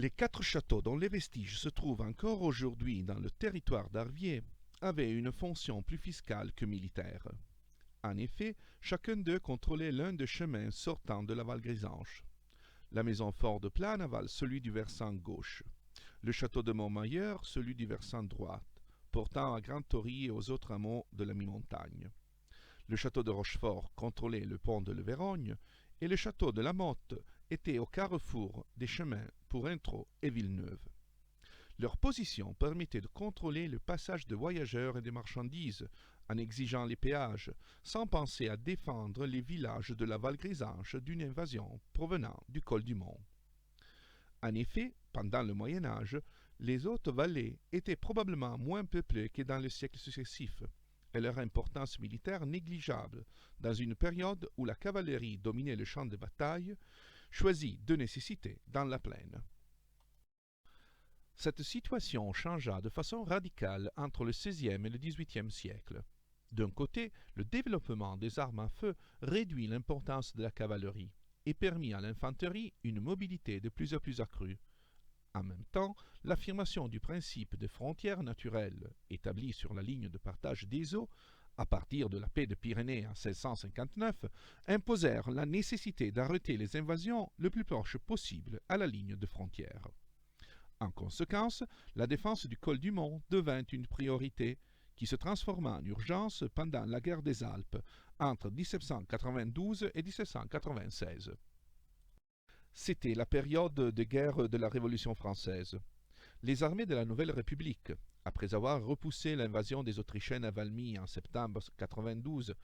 Les 4 châteaux dont les vestiges se trouvent encore aujourd'hui dans le territoire d'Arviers avaient une fonction plus fiscale que militaire. En effet, chacun d'eux contrôlait l'un des chemins sortant de la Val-Grisanche. La maison Fort de Planaval, celui du versant gauche. Le château de Montmailleur, celui du versant droit, portant à Grand-Tory et aux autres hameaux de la mi-montagne. Le château de Rochefort contrôlait le pont de Leverogne et le château de la Motte était au carrefour des chemins pour Intro et Villeneuve. Leur position permettait de contrôler le passage de voyageurs et de marchandises en exigeant les péages, sans penser à défendre les villages de la Val-Grisanche d'une invasion provenant du col du Mont. En effet, pendant le Moyen Âge, les hautes vallées étaient probablement moins peuplées que dans les siècles successifs, et leur importance militaire négligeable dans une période où la cavalerie dominait le champ de bataille, choisit de nécessité dans la plaine. Cette situation changea de façon radicale entre le XVIe et le XVIIIe siècle. D'un côté, le développement des armes à feu réduit l'importance de la cavalerie et permit à l'infanterie une mobilité de plus en plus accrue. En même temps, l'affirmation du principe des frontières naturelles, établi sur la ligne de partage des eaux, à partir de la paix de Pyrénées en 1659, imposèrent la nécessité d'arrêter les invasions le plus proche possible à la ligne de frontière. En conséquence, la défense du col du Mont devint une priorité qui se transforma en urgence pendant la guerre des Alpes entre 1792 et 1796. C'était la période de guerre de la Révolution française. Les armées de la Nouvelle République, après avoir repoussé l'invasion des Autrichiens à Valmy en septembre 92,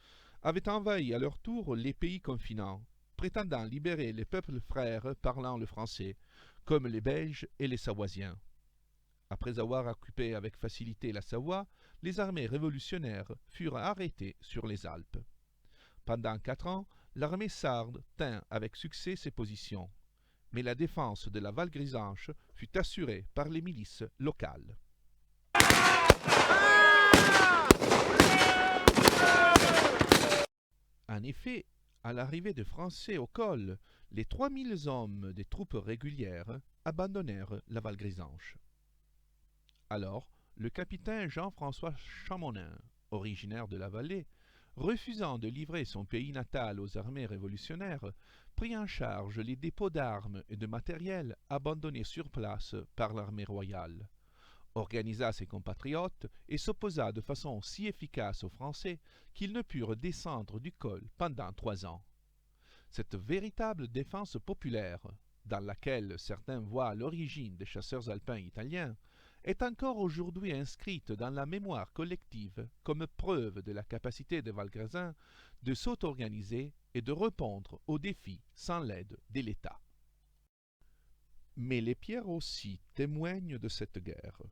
avaient envahi à leur tour les pays confinants, prétendant libérer les peuples frères parlant le français, comme les Belges et les Savoisiens. Après avoir occupé avec facilité la Savoie, les armées révolutionnaires furent arrêtées sur les Alpes. Pendant 4 ans, l'armée sarde tint avec succès ses positions, mais la défense de la Val-Grisanche fut assurée par les milices locales. En effet, à l'arrivée des Français au col, les 3000 hommes des troupes régulières abandonnèrent la Val-Grisanche. Alors, le capitaine Jean-François Chamonin, originaire de la vallée, refusant de livrer son pays natal aux armées révolutionnaires, prit en charge les dépôts d'armes et de matériel abandonnés sur place par l'armée royale, organisa ses compatriotes et s'opposa de façon si efficace aux Français qu'ils ne purent descendre du col pendant 3 ans. Cette véritable défense populaire, dans laquelle certains voient l'origine des chasseurs alpins italiens, est encore aujourd'hui inscrite dans la mémoire collective comme preuve de la capacité des Valgrasins de s'auto-organiser et de répondre aux défis sans l'aide de l'État. Mais les pierres aussi témoignent de cette guerre.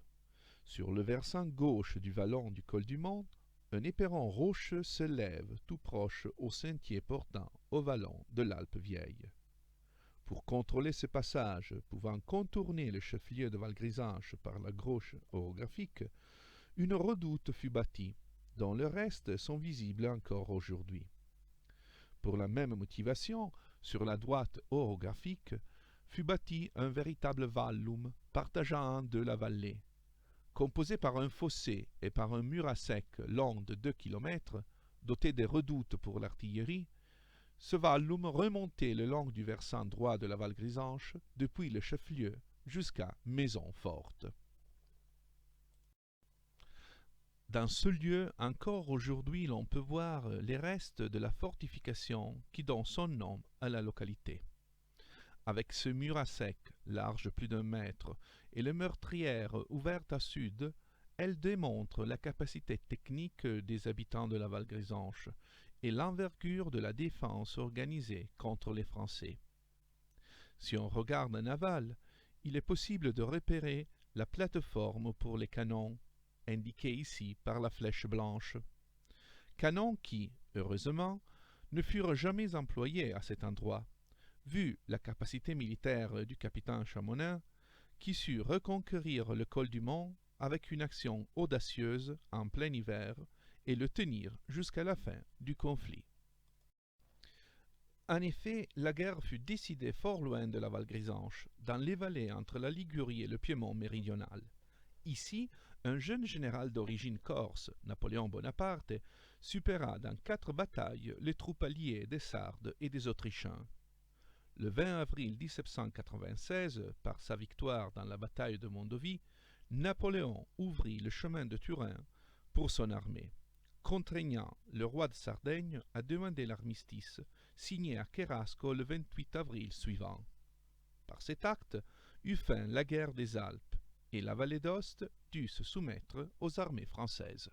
Sur le versant gauche du vallon du col du Mont, un éperon rocheux se lève tout proche au sentier portant au vallon de l'Alpe vieille. Pour contrôler ce passage, pouvant contourner le chef-lieu de Val-Grisanche par la gauche orographique, une redoute fut bâtie, dont les restes sont visibles encore aujourd'hui. Pour la même motivation, sur la droite orographique, fut bâti un véritable vallum partageant en deux la vallée. Composé par un fossé et par un mur à sec long de 2 km, doté des redoutes pour l'artillerie, ce vallum remontait le long du versant droit de la Val-Grisanche depuis le chef-lieu jusqu'à Maison-Forte. Dans ce lieu, encore aujourd'hui, l'on peut voir les restes de la fortification qui donne son nom à la localité. Avec ce mur à sec, large plus d'1 mètre, et les meurtrières ouvertes à sud, elle démontre la capacité technique des habitants de la Val-Grisanche et l'envergure de la défense organisée contre les Français. Si on regarde en aval, il est possible de repérer la plateforme pour les canons, indiquée ici par la flèche blanche. Canons qui, heureusement, ne furent jamais employés à cet endroit, vu la capacité militaire du capitaine Chamonin, qui sut reconquérir le col du Mont avec une action audacieuse en plein hiver et le tenir jusqu'à la fin du conflit. En effet, la guerre fut décidée fort loin de la Val-Grisanche, dans les vallées entre la Ligurie et le Piémont méridional. Ici, un jeune général d'origine corse, Napoléon Bonaparte, supéra dans 4 batailles les troupes alliées des Sardes et des Autrichiens. Le 20 avril 1796, par sa victoire dans la bataille de Mondovì, Napoléon ouvrit le chemin de Turin pour son armée, contraignant le roi de Sardaigne à demander l'armistice signé à Cherasco le 28 avril suivant. Par cet acte eut fin la guerre des Alpes, et la vallée d'Aoste dut se soumettre aux armées françaises.